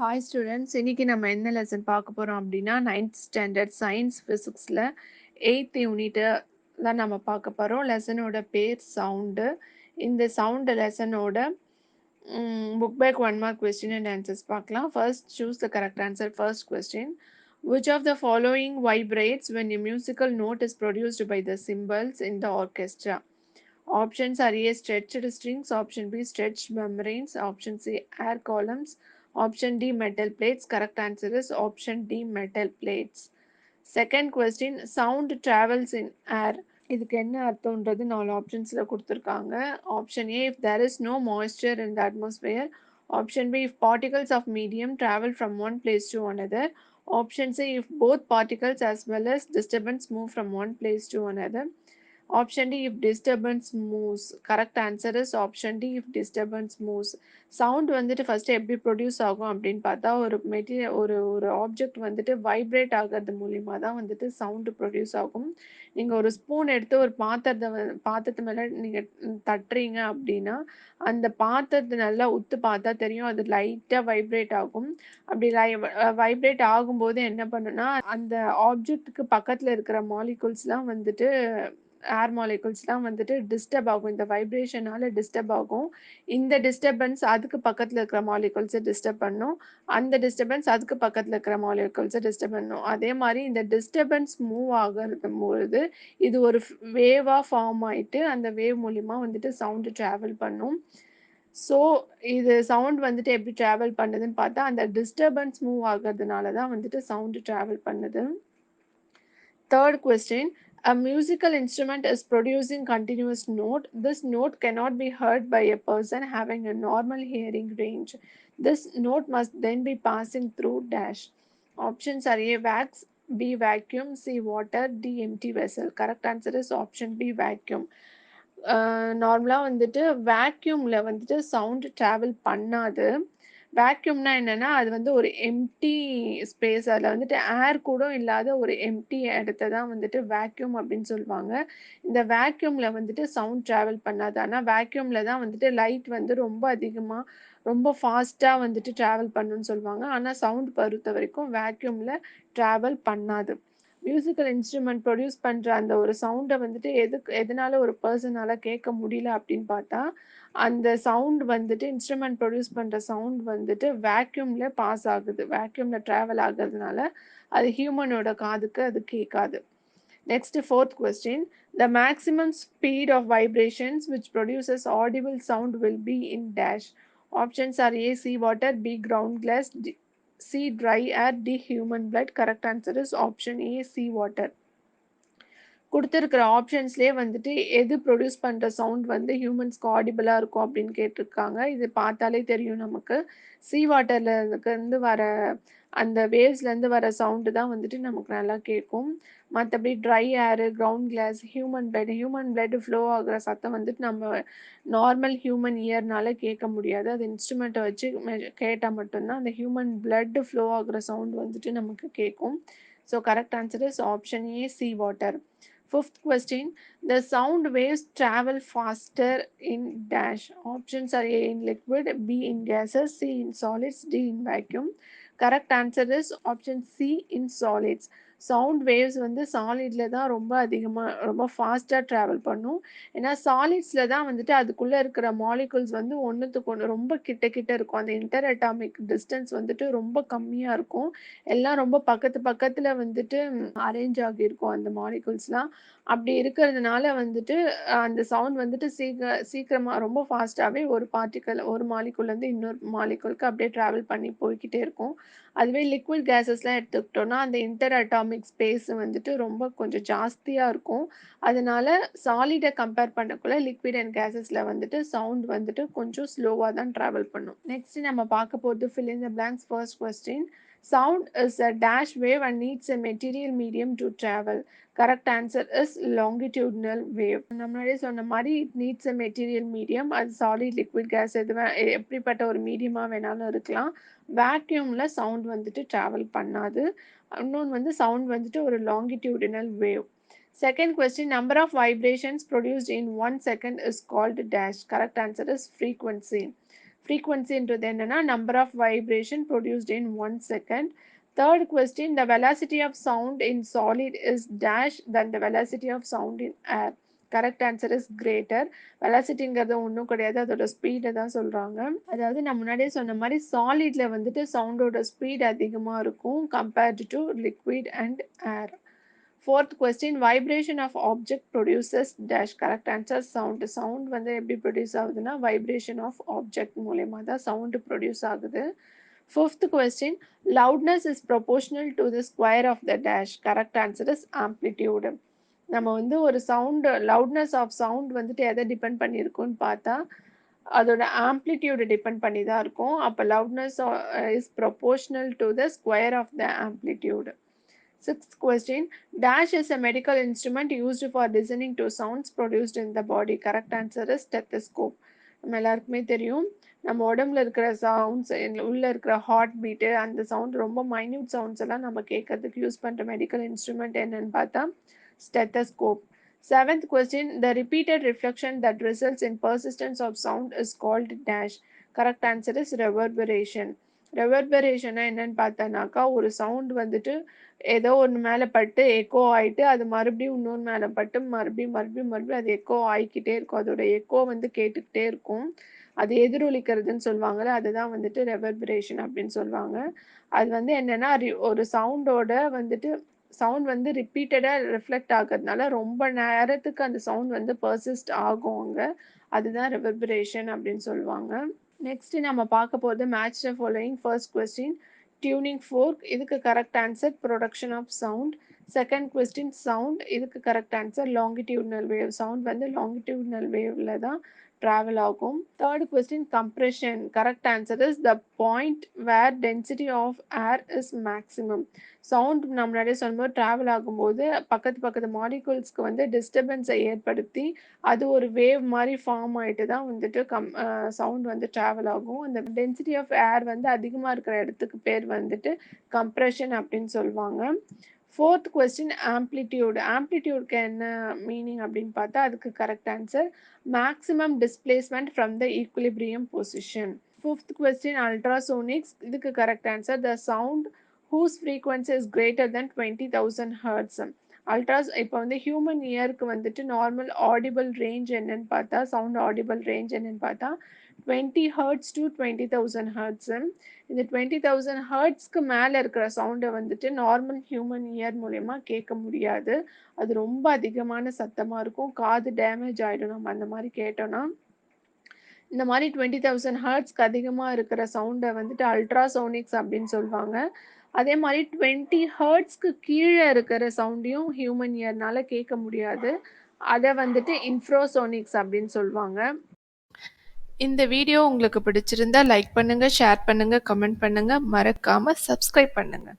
Hi students, இன்னைக்கு நம்ம என்ன லெசன் பார்க்க போறோம் அப்படின்னா 9th ஸ்டாண்டர்ட் சயின்ஸ் ஃபிசிக்ஸில் 8th யூனிட்டு தான் நம்ம பார்க்க போகிறோம். லெசனோட பேர் சவுண்டு. இந்த சவுண்டு லெசனோட book back 1 mark question and answers பார்க்கலாம். First choose the correct answer. First question, which of the following vibrates when a musical note is produced by the cymbals in the orchestra? Options are A, stretched strings, option B, stretched membranes, option C, air columns, option D, metal plates. Correct answer is option D, metal plates. Second question, sound travels in air. இதுக்கு என்ன அர்த்தம்ன்றது 4 ஆப்ஷன்ஸில் கொடுத்துருக்காங்க. Option A, if there is no moisture in the atmosphere. Option B, if particles of medium travel from one place to another. Option C, if both particles as well as disturbance move from one place to another. Option D, if disturbance moves. Correct answer is option D, if disturbance moves. Sound வந்துட்டு first எப்படி produce ஆகும் அப்படின்னு பார்த்தா, ஒரு material ஒரு ஒரு object வந்துட்டு vibrate ஆகிறது மூலிமா தான் வந்துட்டு சவுண்டு ப்ரொடியூஸ் ஆகும். நீங்கள் ஒரு ஸ்பூன் எடுத்து ஒரு பாத்திரத்து மேலே நீங்கள் தட்டுறீங்க அப்படின்னா, அந்த பாத்திரத்தை நல்லா உத்து பார்த்தா தெரியும், அது லைட்டாக வைப்ரேட் ஆகும். அப்படி வைப்ரேட் ஆகும்போது என்ன பண்ணுன்னா, அந்த ஆப்ஜெக்ட்டுக்கு பக்கத்தில் இருக்கிற மாலிகுல்ஸ்லாம் வந்துட்டு ஏர் மாலிகுல்ஸ்லாம் வந்துட்டு டிஸ்டர்ப் ஆகும். இந்த வைப்ரேஷனால டிஸ்டர்ப் ஆகும். இந்த டிஸ்டர்பன்ஸ் அதுக்கு பக்கத்துல இருக்கிற மாலிகுல்ஸ டிஸ்டர்ப் பண்ணும். அந்த டிஸ்டர்பன்ஸ் அதுக்கு பக்கத்துல இருக்கிற மாலிகுல்ஸ டிஸ்டர்ப் பண்ணும். அதே மாரி இந்த டிஸ்டர்பன்ஸ் மூவ் ஆகுறதும்பொழுது, இது ஒரு வேவா ஃபார்ம் ஆயிட்டு, அந்த வேவ் மூலியமா வந்துட்டு சவுண்ட் டிராவல் பண்ணும். ஸோ, இது சவுண்ட் வந்துட்டு எப்படி டிராவல் பண்ணுதுன்னு பார்த்தா, அந்த டிஸ்டர்பன்ஸ் மூவ் ஆகுறதுனால தான் வந்துட்டு சவுண்ட் டிராவல் பண்ணுது. Third question, a musical instrument is producing continuous note. This note cannot be heard by a person having a normal hearing range. This note must then be passing through dash. Options are A, wax, B, vacuum, C, water, D, empty vessel. Correct answer is option B, vacuum. நார்மலாக வந்துட்டு வேக்யூமில் வந்துட்டு sound travel பண்ணாது. வேக்யூம்னா என்னன்னா, அது வந்து ஒரு empty space. அதில் வந்துட்டு ஏர் கூட இல்லாத ஒரு எம்ப்டி இடத்த தான் வந்துட்டு வேக்யூம் அப்படின்னு சொல்லுவாங்க. இந்த வேக்யூமில் வந்துட்டு சவுண்ட் ட்ராவல் பண்ணாது. ஆனால் வேக்யூமில் தான் வந்துட்டு லைட் வந்து ரொம்ப அதிகமாக ரொம்ப ஃபாஸ்ட்டாக வந்துட்டு ட்ராவல் பண்ணுன்னு சொல்லுவாங்க. ஆனால் சவுண்ட் பொறுத்த வரைக்கும் வேக்யூமில் ட்ராவல் பண்ணாது. மியூசிக்கல் இன்ஸ்ட்ருமெண்ட் ப்ரொடியூஸ் பண்ணுற அந்த ஒரு சவுண்டை வந்துட்டு எதனால ஒரு பர்சனால் கேட்க முடியல அப்படின்னு பார்த்தா, அந்த சவுண்ட் வந்துட்டு இன்ஸ்ட்ருமெண்ட் ப்ரொடியூஸ் பண்ணுற சவுண்ட் வந்துட்டு வேக்யூமில் பாஸ் ஆகுது. வேக்யூமில் ட்ராவல் ஆகுறதுனால அது ஹியூமனோட காதுக்கு அது கேட்காது. Next, fourth question. The maximum speed of vibrations which produces audible sound will be in dash. Options are A, sea water, B, ground glass, C, dry air, D, human blood. Correct answer is option A, sea water. கொடுத்துருக்கிற ஆப்ஷன்ஸ்லேயே வந்துட்டு எது produce பண்ணுற sound வந்து ஹியூமன்ஸ்க்கு ஆடிபிளாக இருக்கும் அப்படின்னு கேட்டிருக்காங்க. இது பார்த்தாலே தெரியும் நமக்கு. சீ வாட்டர்லேருந்து வர அந்த வேவ்ஸ்லேருந்து வர சவுண்டு தான் வந்துட்டு நமக்கு நல்லா கேட்கும். மற்றபடி dry air, ground glass, human blood flow ஆகுற சத்தம் வந்துட்டு நம்ம நார்மல் ஹியூமன் இயர்னால கேட்க முடியாது. அது இன்ஸ்ட்ருமெண்ட்டை வச்சு கேட்டால் மட்டும்தான் அந்த ஹியூமன் பிளட் ஃப்ளோ ஆகுற சவுண்ட் வந்துட்டு நமக்கு கேட்கும். So correct answer is option A, sea water. Fifth question, the sound waves travel faster in dash. Options are A, in liquid, B, in gases, C, in solids, D, in vacuum. Correct answer is option C, in solids. Sound waves வந்து சாலிடில் தான் ரொம்ப ஃபாஸ்ட்டாக travel பண்ணும். ஏன்னா சாலிட்ஸில் தான் வந்துட்டு அதுக்குள்ளே இருக்கிற மாலிகுல்ஸ் வந்து ஒன்றுத்துக்கு ஒன்று ரொம்ப கிட்ட கிட்ட இருக்கும். அந்த இன்டர் அட்டாமிக் டிஸ்டன்ஸ் வந்துட்டு ரொம்ப கம்மியாக இருக்கும். எல்லாம் ரொம்ப பக்கத்தில் வந்துட்டு அரேஞ்ச் ஆகியிருக்கும் அந்த மாலிகுல்ஸ்லாம். அப்படி இருக்கிறதுனால வந்துட்டு அந்த சவுண்ட் வந்துட்டு சீக்கிரமாக ரொம்ப ஃபாஸ்ட்டாகவே ஒரு மாலிகுல்லேருந்து இன்னொரு மாலிகுலுக்கு அப்படியே ட்ராவல் பண்ணி போய்க்கிட்டே இருக்கும். அதுவே லிக்விட் கேஸஸ்லாம் எடுத்துக்கிட்டோம்னா அந்த இன்டர் அட்டாமிக் ஸ்பேஸ் வந்துட்டு ரொம்ப கொஞ்சம் ஜாஸ்தியாக இருக்கும். அதனால சாலிடை கம்பேர் பண்ணக்குள்ள லிக்விட் அண்ட் கேஸஸில் வந்துட்டு சவுண்ட் வந்துட்டு கொஞ்சம் ஸ்லோவாக தான் ட்ராவல் பண்ணும். நெக்ஸ்ட் நம்ம பார்க்க போகிறது fill in the blanks. First question, sound is a dash wave and needs a material medium to travel. Correct answer is longitudinal wave. நம்மளே சொன்ன மாதிரி it needs a material medium. அது சாலிட் லிக்விட் கேஸ் எப்படிப்பட்ட ஒரு மீடியமாக வேணாலும் இருக்கலாம். வேக்யூமில் sound வந்துட்டு ட்ராவல் பண்ணாது. இன்னொன்று வந்து சவுண்ட் வந்துட்டு ஒரு longitudinal wave. Second question, number of vibrations produced in 1 second is called dash. Correct answer is frequency. ஃப்ரீக்வன்சின்றது என்னன்னா number of vibration produced in 1 second. Third question the velocity of sound in solid is dash than the velocity of sound in air. Correct answer is greater. வெலாசிட்டிங்கிறது ஒன்றும் கிடையாது, அதோட ஸ்பீடை தான் சொல்கிறாங்க. அதாவது நான் முன்னாடியே சொன்ன மாதிரி சாலிட்ல வந்துட்டு சவுண்டோட ஸ்பீட் அதிகமாக இருக்கும் compared to liquid and air. Fourth question, vibration of object produces dash. Correct answer sound. Sound வந்து எப்படி ப்ரொடியூஸ் ஆகுதுன்னா வைப்ரேஷன் ஆஃப் ஆப்ஜெக்ட் மூலயமா தான் சவுண்டு ப்ரொடியூஸ் ஆகுது. Fifth question, loudness is proportional to the square of the dash. Correct answer is amplitude. நம்ம வந்து ஒரு sound loudness of sound வந்துட்டு எதை டிபெண்ட் பண்ணியிருக்குன்னு பார்த்தா அதோட ஆம்ப்ளிடியூடு டிபெண்ட் பண்ணி தான் இருக்கும். அப்போ loudness is proportional to the square of the amplitude. Sixth question, dash is a medical instrument used for listening to sounds produced in the body. Correct answer is stethoscope. நம்ம எல்லாருக்குமே தெரியும் நம்ம உடம்புல இருக்கிற சவுண்ட்ஸ் உள்ள இருக்கிற ஹார்ட் பீட்டு அந்த sound ரொம்ப மைன்யூட் சவுண்ட்ஸ் எல்லாம் நம்ம கேட்கறதுக்கு யூஸ் பண்ணுற மெடிக்கல் இன்ஸ்ட்ருமெண்ட் என்னன்னு பார்த்தா stethoscope. Seventh question, the repeated reflection that results in persistence of sound is called dash. Correct answer is reverberation. ரெவர்பரேஷனா என்னன்னு பார்த்தோன்னாக்கா ஒரு சவுண்ட் வந்துட்டு ஏதோ ஒன்று மேலே பட்டு எக்கோ ஆகிட்டு அது மறுபடியும் இன்னொன்று மேலே பட்டு மறுபடியும் அது எக்கோ ஆகிக்கிட்டே இருக்கும். அதோட எக்கோ வந்து கேட்டுக்கிட்டே இருக்கும். அது எதிரொலிக்கிறதுன்னு சொல்லுவாங்கள்ல, அதுதான் வந்துட்டு ரெவர்பரேஷன் அப்படின்னு சொல்லுவாங்க. அது வந்து என்னென்னா ஒரு சவுண்டோட வந்துட்டு சவுண்ட் வந்து ரிப்பீட்டடாக ரிஃப்ளெக்ட் ஆகிறதுனால ரொம்ப நேரத்துக்கு அந்த சவுண்ட் வந்து பர்சிஸ்ட் ஆகும் அங்கே. அதுதான் ரெவர்பரேஷன் அப்படின்னு சொல்லுவாங்க. நெக்ஸ்ட் நம்ம பார்க்க போகிறது match the following. First question tuning fork, இதுக்கு correct answer production of sound. Second question sound, இதுக்கு correct answer longitudinal wave. Sound வந்து லாங்கிடியூட்னல் வேவ்ல தான் ட்ராவல் ஆகும். Third question compression, correct answer is the point where density of air is maximum. Sound நம்மளாலே சொல்லும்போது travel ஆகும்போது பக்கத்து மாலிகூல்ஸ்க்கு வந்து டிஸ்டர்பன்ஸை ஏற்படுத்தி அது ஒரு வேவ் மாதிரி ஃபார்ம் ஆகிட்டு தான் வந்துட்டு சவுண்ட் வந்து ட்ராவல் ஆகும். அந்த டென்சிட்டி ஆஃப் ஏர் வந்து அதிகமாக இருக்கிற இடத்துக்கு பேர் வந்துட்டு கம்ப்ரெஷன் அப்படின்னு சொல்லுவாங்க. Fourth question amplitude. ஆம்ப்ளிடியூட்க்கு என்ன மீனிங் அப்படின்னு பார்த்தா அதுக்கு correct answer maximum displacement from the equilibrium position. Fifth question ultrasonics, இதுக்கு correct answer the sound whose frequency is greater than 20,000 hertz. அல்ட்ராஸ் இப்போ வந்து ஹியூமன் இயருக்கு வந்துட்டு நார்மல் ஆடிபிள் ரேஞ்ச் என்னன்னு பார்த்தா சவுண்ட் ஆடிபிள் ரேஞ்ச் என்னன்னு பார்த்தா 20 ஹர்ட்ஸ் டு 20,000 ஹர்ட்ஸ். இந்த 20,000 ஹர்ட்ஸ்க்கு மேலே இருக்கிற சவுண்டை வந்துட்டு நார்மல் ஹியூமன் இயர் மூலயமா கேட்க முடியாது. அது ரொம்ப அதிகமான சத்தமாக இருக்கும், காது டேமேஜ் ஆகிடும் நம்ம அந்த மாதிரி கேட்டோன்னா. இந்த மாதிரி 20,000 ஹர்ட்ஸ்க்கு அதிகமாக இருக்கிற சவுண்டை வந்துட்டு அல்ட்ராசோனிக்ஸ் அப்படின்னு சொல்லுவாங்க. அதே மாதிரி 20 ஹர்ட்ஸ்க்கு கீழே இருக்கிற சவுண்டையும் ஹியூமன் இயர்னால கேட்க முடியாது. அதை வந்துட்டு இன்ஃப்ராசோனிக்ஸ் அப்படின்னு சொல்லுவாங்க. இந்த வீடியோ உங்களுக்கு பிடிச்சிருந்தா லைக் பண்ணுங்க, ஷேர் பண்ணுங்க, கமெண்ட் பண்ணுங்க, மறக்காம சப்ஸ்கிரைப் பண்ணுங்க.